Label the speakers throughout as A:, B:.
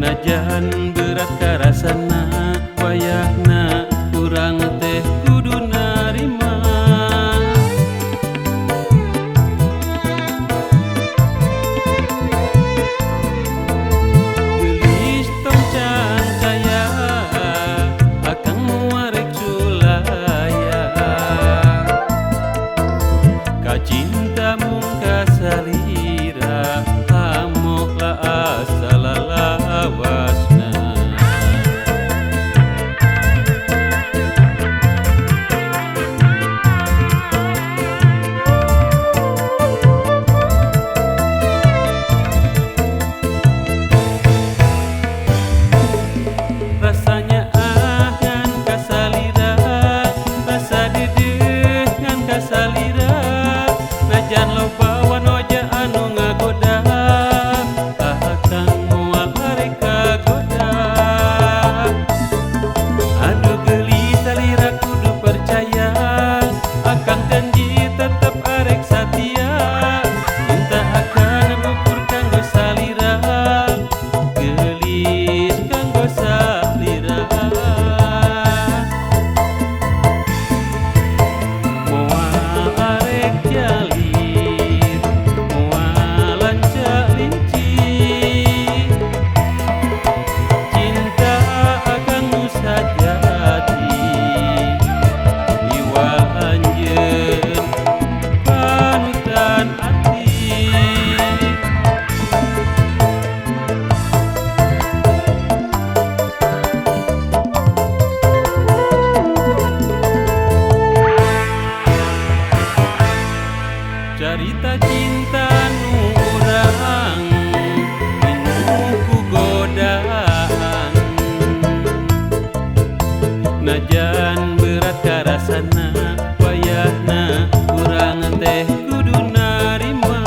A: Najan berat karasana wayahna urang teh kudu narima. Gelis tong cangkaya akang muarek culaya ka cinta mung kasalira hamok la asa lalawasna. Rasanya ngan kasalira, rasa dedeh ngan kasalira, najan loba wanoja anu ngagoda akang moal arek kagoda. Anu gelis salira kudu percaya akang janji tetep arek satia. Cinta akang bukur kanggo salira, gelis kanggo salira. Moal arek jalir, moal lanca linci, cinta akang nu sajati, iwal anjeun panutan ati. Carita cinta nu urang pinuh ku godaan, najan berat karasana wayahna urang teh kudu narima.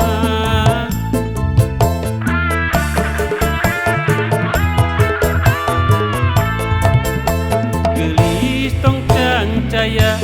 A: Gelis tong cangcaya